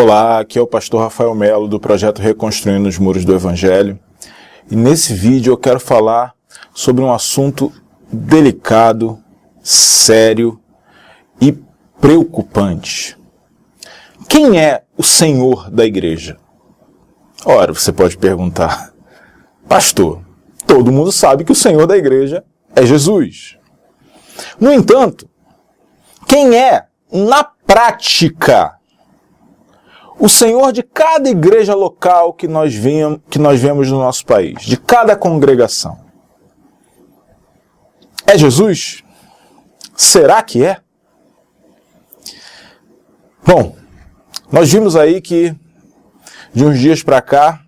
Olá, aqui é o pastor Rafael Melo do projeto Reconstruindo os Muros do Evangelho. E nesse vídeo eu quero falar sobre um assunto delicado, sério e preocupante. Quem é o Senhor da igreja? Ora, você pode perguntar, pastor, todo mundo sabe que o Senhor da igreja é Jesus. No entanto, quem é, na prática, o Senhor de cada igreja local que nós vemos no nosso país, de cada congregação? É Jesus? Será que é? Bom, nós vimos aí que de uns dias para cá,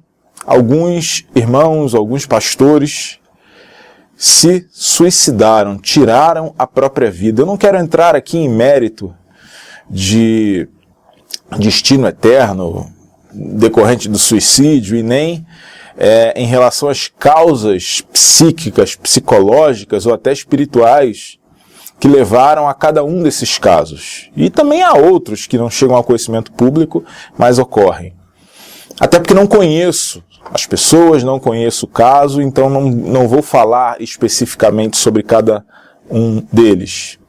alguns irmãos, alguns pastores se suicidaram, tiraram a própria vida. Eu não quero entrar aqui em mérito de destino eterno decorrente do suicídio e nem em relação às causas psíquicas, psicológicas ou até espirituais que levaram a cada um desses casos. E também há outros que não chegam ao conhecimento público, mas ocorrem. Até porque não conheço as pessoas, não conheço o caso, então não vou falar especificamente sobre cada um deles.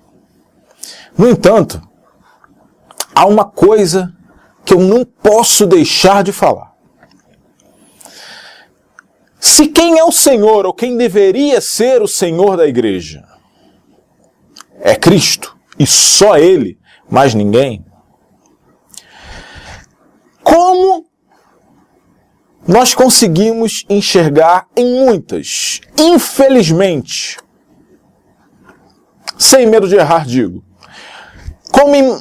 No entanto, há uma coisa que eu não posso deixar de falar. Se quem é o Senhor, ou quem deveria ser o Senhor da igreja, é Cristo, e só Ele, mais ninguém, como nós conseguimos enxergar em muitas, infelizmente, sem medo de errar, digo,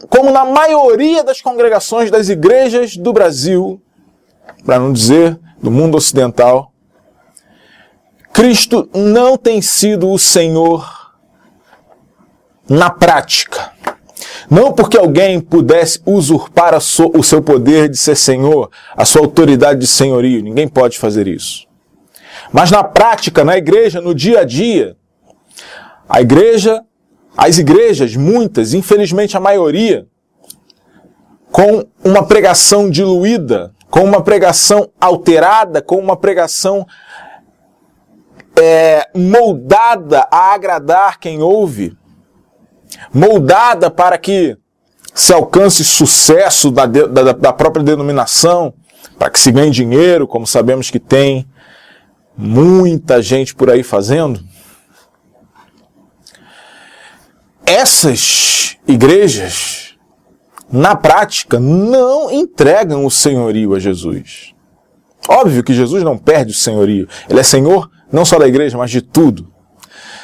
como na maioria das congregações das igrejas do Brasil, para não dizer do mundo ocidental, Cristo não tem sido o Senhor na prática. Não porque alguém pudesse usurpar o seu poder de ser Senhor, a sua autoridade de senhorio, ninguém pode fazer isso. Mas na prática, na igreja, no dia a dia, as igrejas, muitas, infelizmente a maioria, com uma pregação diluída, com uma pregação alterada, com uma pregação moldada a agradar quem ouve, moldada para que se alcance sucesso da própria denominação, para que se ganhe dinheiro, como sabemos que tem muita gente por aí fazendo. Essas igrejas, na prática, não entregam o senhorio a Jesus. Óbvio que Jesus não perde o senhorio. Ele é Senhor não só da igreja, mas de tudo.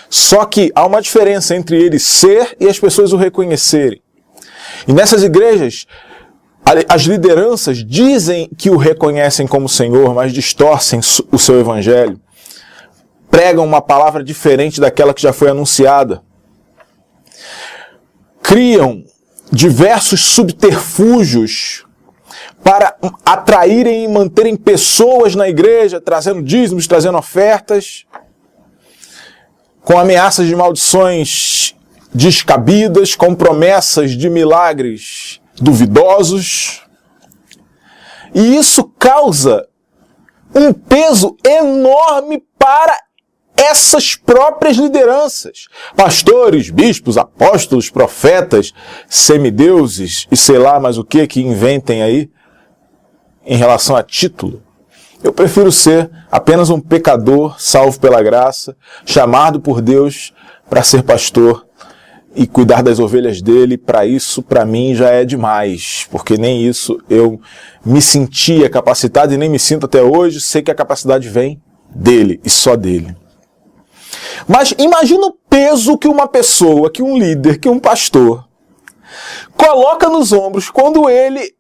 Só que há uma diferença entre ele ser e as pessoas o reconhecerem. E nessas igrejas, as lideranças dizem que o reconhecem como Senhor, mas distorcem o seu evangelho. Pregam uma palavra diferente daquela que já foi anunciada. Criam diversos subterfúgios para atraírem e manterem pessoas na igreja, trazendo dízimos, trazendo ofertas, com ameaças de maldições descabidas, com promessas de milagres duvidosos. E isso causa um peso enorme para essas próprias lideranças. Pastores, bispos, apóstolos, profetas, semideuses e sei lá mais o que inventem aí em relação a título. Eu prefiro ser apenas um pecador salvo pela graça, chamado por Deus para ser pastor e cuidar das ovelhas dele. Para isso, para mim, já é demais, porque nem isso eu me sentia capacitado e nem me sinto até hoje. Sei que a capacidade vem dele e só dele. Mas imagina o peso que uma pessoa, que um líder, que um pastor coloca nos ombros quando ele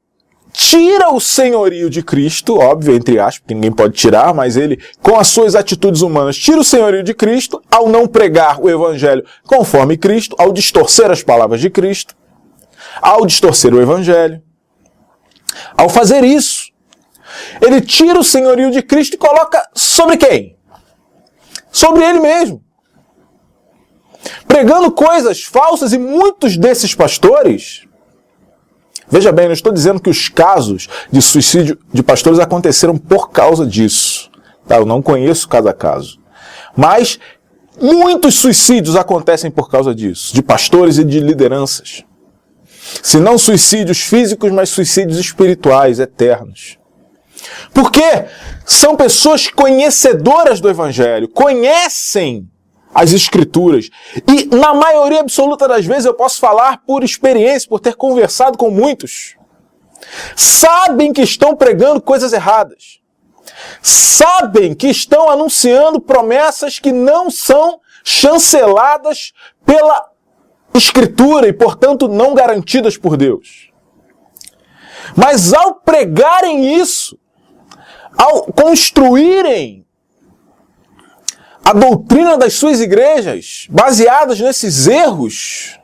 tira o senhorio de Cristo, óbvio, entre aspas, porque ninguém pode tirar, mas ele, com as suas atitudes humanas, tira o senhorio de Cristo ao não pregar o evangelho conforme Cristo, ao distorcer as palavras de Cristo, ao distorcer o evangelho. Ao fazer isso, ele tira o senhorio de Cristo e coloca sobre quem? Sobre ele mesmo. Pregando coisas falsas, e muitos desses pastores Veja bem, não estou dizendo que os casos de suicídio de pastores aconteceram por causa disso. Tá? Eu não conheço cada caso. Mas muitos suicídios acontecem por causa disso, de pastores e de lideranças. Se não suicídios físicos, mas suicídios espirituais, eternos. Por quê? São pessoas conhecedoras do Evangelho, conhecem as Escrituras. E na maioria absoluta das vezes eu posso falar por experiência, por ter conversado com muitos. Sabem que estão pregando coisas erradas. Sabem que estão anunciando promessas que não são chanceladas pela Escritura e, portanto, não garantidas por Deus. Mas ao pregarem isso, ao construírem a doutrina das suas igrejas, baseadas nesses erros,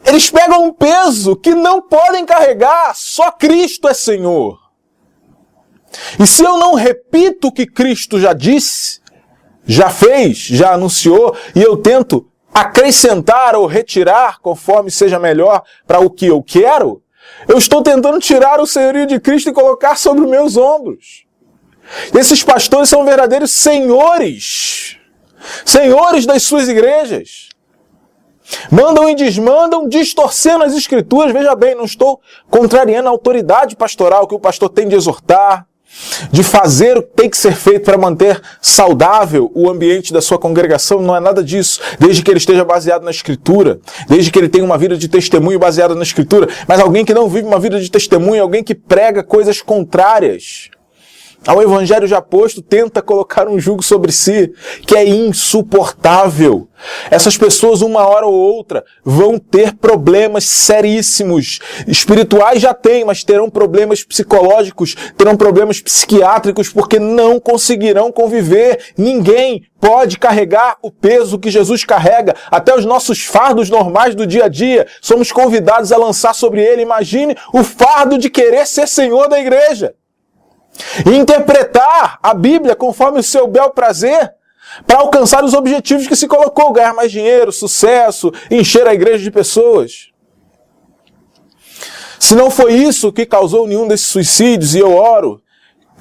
eles pegam um peso que não podem carregar, só Cristo é Senhor. E se eu não repito o que Cristo já disse, já fez, já anunciou, e eu tento acrescentar ou retirar, conforme seja melhor, para o que eu quero, eu estou tentando tirar o senhorio de Cristo e colocar sobre os meus ombros. Esses pastores são verdadeiros senhores das suas igrejas. Mandam e desmandam, distorcendo as Escrituras. Veja bem, não estou contrariando a autoridade pastoral, que o pastor tem de exortar, de fazer o que tem que ser feito para manter saudável o ambiente da sua congregação. Não é nada disso, desde que ele esteja baseado na Escritura, desde que ele tenha uma vida de testemunho baseada na Escritura. Mas alguém que não vive uma vida de testemunho, alguém que prega coisas contrárias ao Evangelho já posto, tenta colocar um jugo sobre si, que é insuportável. Essas pessoas, uma hora ou outra, vão ter problemas seríssimos. Espirituais já têm, mas terão problemas psicológicos, terão problemas psiquiátricos, porque não conseguirão conviver. Ninguém pode carregar o peso que Jesus carrega. Até os nossos fardos normais do dia a dia, somos convidados a lançar sobre ele. Imagine o fardo de querer ser Senhor da igreja. E interpretar a Bíblia conforme o seu bel prazer para alcançar os objetivos que se colocou, ganhar mais dinheiro, sucesso, encher a igreja de pessoas. Se não foi isso que causou nenhum desses suicídios, e eu oro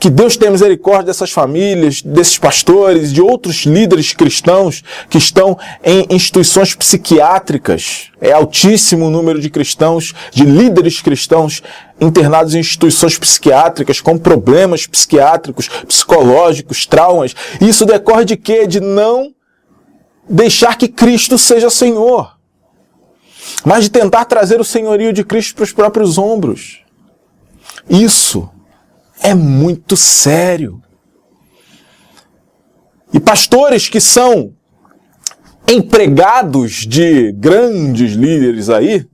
que Deus tenha misericórdia dessas famílias, desses pastores, de outros líderes cristãos que estão em instituições psiquiátricas. É altíssimo o número de cristãos, de líderes cristãos internados em instituições psiquiátricas com problemas psiquiátricos, psicológicos, traumas. Isso decorre de quê? De não deixar que Cristo seja Senhor, mas de tentar trazer o senhorio de Cristo para os próprios ombros. Isso é muito sério. E pastores que são empregados de grandes líderes aí,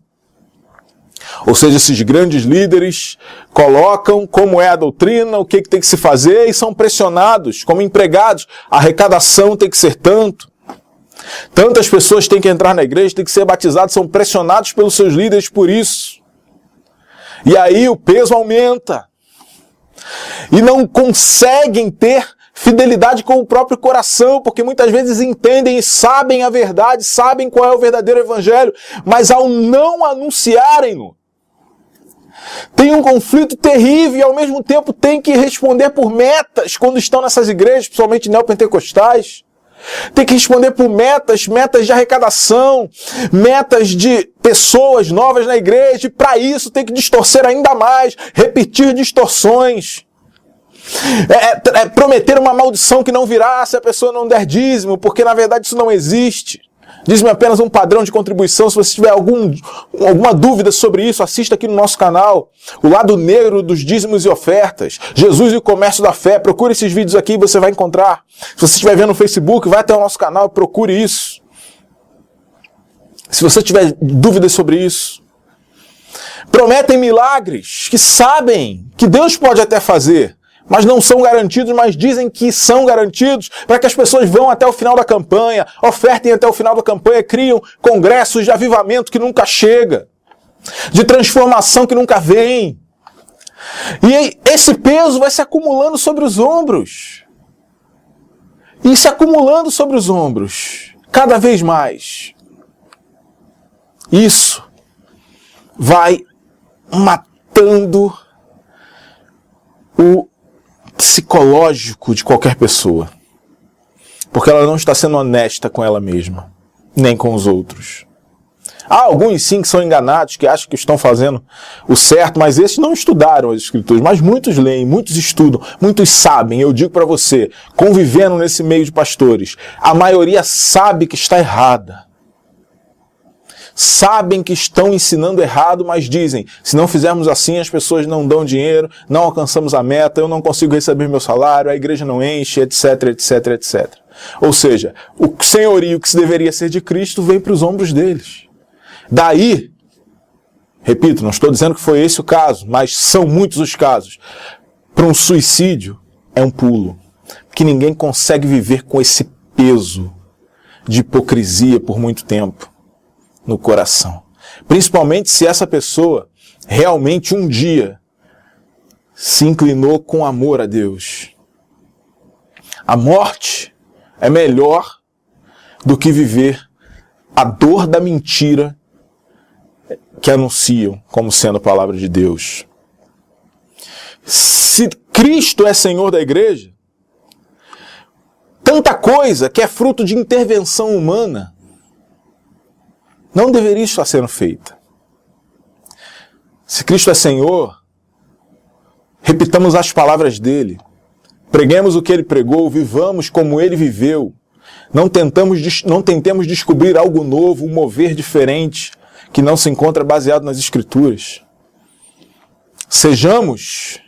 ou seja, esses grandes líderes colocam como é a doutrina, o que tem que se fazer, e são pressionados como empregados. A arrecadação tem que ser tanto. Tantas pessoas têm que entrar na igreja, têm que ser batizadas, são pressionados pelos seus líderes por isso. E aí o peso aumenta. E não conseguem ter fidelidade com o próprio coração, porque muitas vezes entendem e sabem a verdade, sabem qual é o verdadeiro evangelho, mas ao não anunciarem-no, tem um conflito terrível e ao mesmo tempo tem que responder por metas quando estão nessas igrejas, principalmente neopentecostais. Tem que responder por metas de arrecadação, metas de pessoas novas na igreja, e para isso tem que distorcer ainda mais, repetir distorções. Prometer uma maldição que não virá se a pessoa não der dízimo, porque na verdade isso não existe. Dízimo é apenas um padrão de contribuição. Se você tiver alguma dúvida sobre isso, assista aqui no nosso canal. O lado negro dos dízimos e ofertas. Jesus e o comércio da fé. Procure esses vídeos aqui e você vai encontrar. Se você estiver vendo no Facebook, vai até o nosso canal e procure isso. Se você tiver dúvidas sobre isso. Prometem milagres que sabem que Deus pode até fazer, mas não são garantidos, mas dizem que são garantidos para que as pessoas vão até o final da campanha, ofertem até o final da campanha, criam congressos de avivamento que nunca chega, de transformação que nunca vem. E esse peso vai se acumulando sobre os ombros. E se acumulando sobre os ombros, cada vez mais. Isso vai matando o psicológico de qualquer pessoa. Porque ela não está sendo honesta com ela mesma, nem com os outros. Há alguns sim que são enganados, que acham que estão fazendo o certo, mas esses não estudaram as Escrituras. Mas muitos leem, muitos estudam, muitos sabem. Eu digo para você, convivendo nesse meio de pastores, a maioria sabe que está errada. Sabem que estão ensinando errado, mas dizem, se não fizermos assim, as pessoas não dão dinheiro, não alcançamos a meta, eu não consigo receber meu salário, a igreja não enche, etc, etc, etc. Ou seja, o senhorio que deveria ser de Cristo vem para os ombros deles. Daí, repito, não estou dizendo que foi esse o caso, mas são muitos os casos. Para um suicídio, é um pulo. Porque ninguém consegue viver com esse peso de hipocrisia por muito tempo no coração. Principalmente se essa pessoa realmente um dia se inclinou com amor a Deus. A morte é melhor do que viver a dor da mentira que anunciam como sendo a palavra de Deus. Se Cristo é Senhor da igreja, tanta coisa que é fruto de intervenção humana não deveria estar sendo feita. Se Cristo é Senhor, repitamos as palavras dele, preguemos o que ele pregou, vivamos como ele viveu, não tentemos descobrir algo novo, um mover diferente, que não se encontra baseado nas Escrituras. Sejamos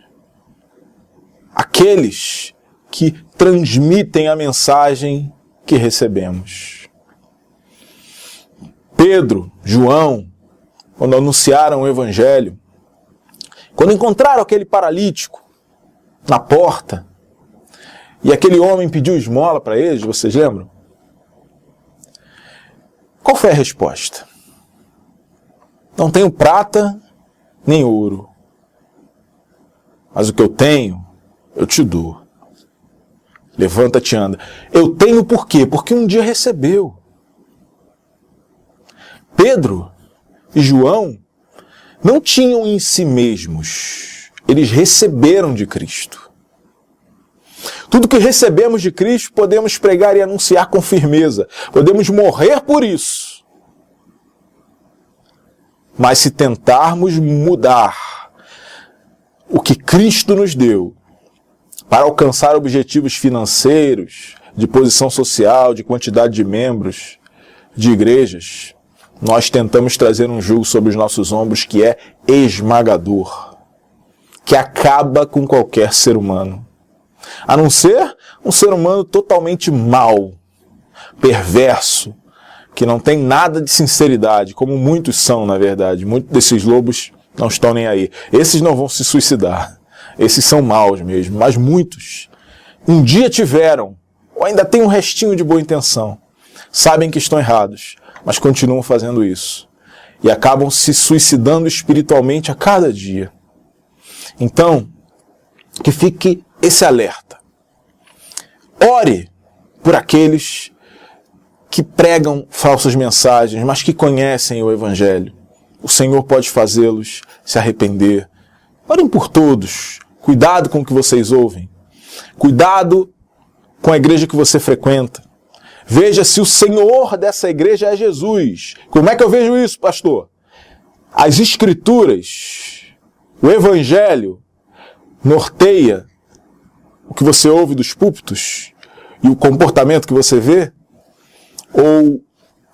aqueles que transmitem a mensagem que recebemos. Pedro, João, quando anunciaram o Evangelho, quando encontraram aquele paralítico na porta, e aquele homem pediu esmola para eles, vocês lembram? Qual foi a resposta? Não tenho prata nem ouro, mas o que eu tenho, eu te dou. Levanta-te e anda. Eu tenho por quê? Porque um dia recebeu. Pedro e João não tinham em si mesmos, eles receberam de Cristo. Tudo que recebemos de Cristo podemos pregar e anunciar com firmeza, podemos morrer por isso. Mas se tentarmos mudar o que Cristo nos deu para alcançar objetivos financeiros, de posição social, de quantidade de membros, de igrejas, nós tentamos trazer um jugo sobre os nossos ombros que é esmagador, que acaba com qualquer ser humano. A não ser um ser humano totalmente mau, perverso, que não tem nada de sinceridade, como muitos são, na verdade. Muitos desses lobos não estão nem aí. Esses não vão se suicidar. Esses são maus mesmo, mas muitos um dia tiveram, ou ainda tem um restinho de boa intenção, sabem que estão errados, mas continuam fazendo isso. E acabam se suicidando espiritualmente a cada dia. Então, que fique esse alerta. Ore por aqueles que pregam falsas mensagens, mas que conhecem o Evangelho. O Senhor pode fazê-los se arrepender. Orem por todos. Cuidado com o que vocês ouvem. Cuidado com a igreja que você frequenta. Veja se o Senhor dessa igreja é Jesus. Como é que eu vejo isso, pastor? As Escrituras, o Evangelho, norteia o que você ouve dos púlpitos e o comportamento que você vê? Ou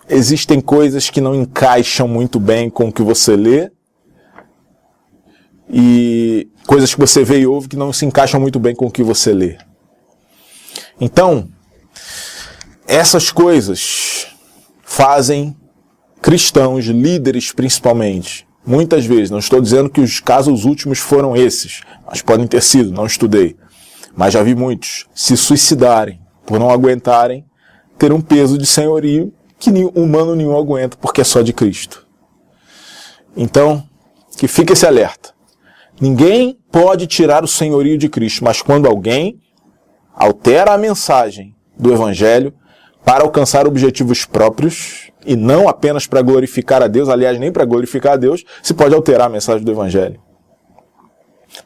existem coisas que não encaixam muito bem com o que você lê e coisas que você vê e ouve que não se encaixam muito bem com o que você lê? Então, essas coisas fazem cristãos, líderes principalmente, muitas vezes, não estou dizendo que os casos últimos foram esses, mas podem ter sido, não estudei, mas já vi muitos se suicidarem por não aguentarem ter um peso de senhorio que humano nenhum aguenta, porque é só de Cristo. Então, que fique esse alerta. Ninguém pode tirar o senhorio de Cristo, mas quando alguém altera a mensagem do Evangelho para alcançar objetivos próprios, e não apenas para glorificar a Deus, aliás, nem para glorificar a Deus, se pode alterar a mensagem do Evangelho.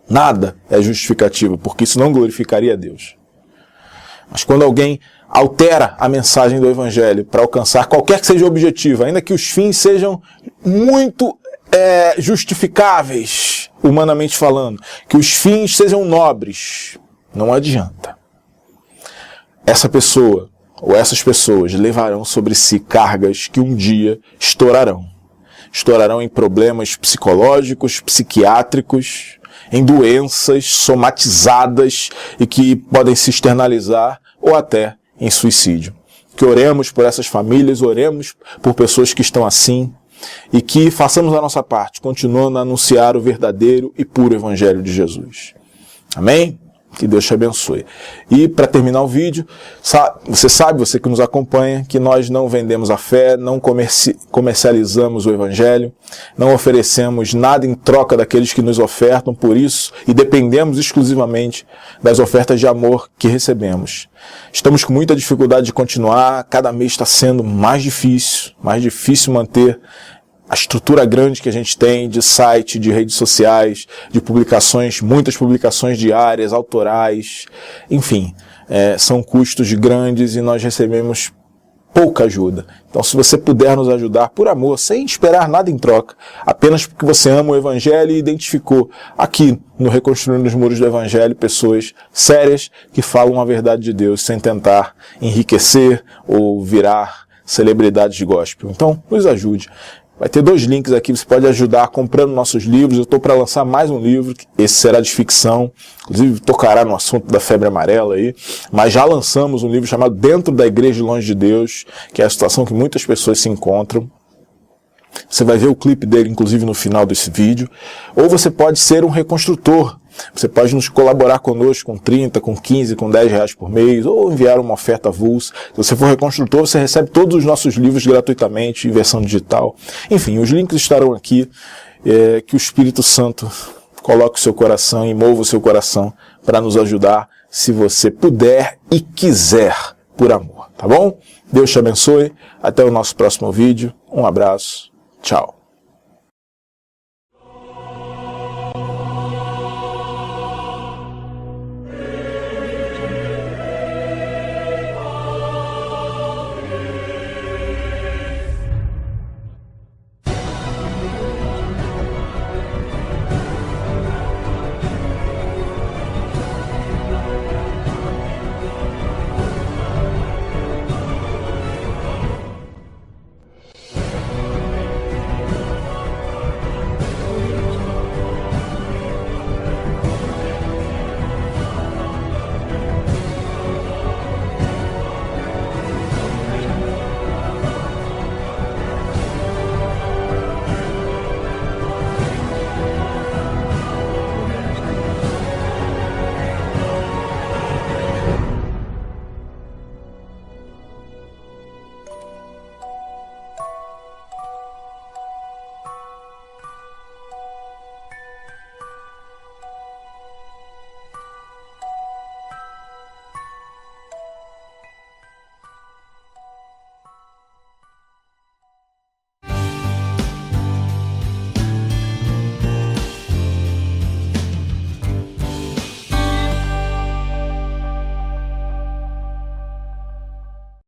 Nada é justificativo, porque isso não glorificaria a Deus. Mas quando alguém altera a mensagem do Evangelho para alcançar qualquer que seja o objetivo, ainda que os fins sejam muito justificáveis, humanamente falando, que os fins sejam nobres, não adianta. Essa pessoa ou essas pessoas levarão sobre si cargas que um dia estourarão. Estourarão em problemas psicológicos, psiquiátricos, em doenças somatizadas e que podem se externalizar ou até em suicídio. Que oremos por essas famílias, oremos por pessoas que estão assim e que façamos a nossa parte, continuando a anunciar o verdadeiro e puro Evangelho de Jesus. Amém? Que Deus te abençoe. E para terminar o vídeo, você que nos acompanha, que nós não vendemos a fé, não comercializamos o Evangelho, não oferecemos nada em troca daqueles que nos ofertam por isso e dependemos exclusivamente das ofertas de amor que recebemos. Estamos com muita dificuldade de continuar, cada mês está sendo mais difícil manter a estrutura grande que a gente tem de site, de redes sociais, de publicações, muitas publicações diárias, autorais, enfim, são custos grandes e nós recebemos pouca ajuda. Então, se você puder nos ajudar por amor, sem esperar nada em troca, apenas porque você ama o Evangelho e identificou aqui no Reconstruindo os Muros do Evangelho pessoas sérias que falam a verdade de Deus sem tentar enriquecer ou virar celebridades de gospel. Então, nos ajude. Vai ter 2 links aqui, você pode ajudar comprando nossos livros. Eu estou para lançar mais um livro, esse será de ficção, inclusive tocará no assunto da febre amarela aí, mas já lançamos um livro chamado Dentro da Igreja Longe de Deus, que é a situação que muitas pessoas se encontram. Você vai ver o clipe dele, inclusive, no final desse vídeo. Ou você pode ser um reconstrutor. Você pode nos colaborar conosco com 30, com 15, com 10 reais por mês, ou enviar uma oferta avulsa. Se você for reconstrutor, você recebe todos os nossos livros gratuitamente, em versão digital. Enfim, os links estarão aqui. Que o Espírito Santo coloque o seu coração e mova o seu coração para nos ajudar, se você puder e quiser, por amor. Tá bom? Deus te abençoe. Até o nosso próximo vídeo. Um abraço. Tchau.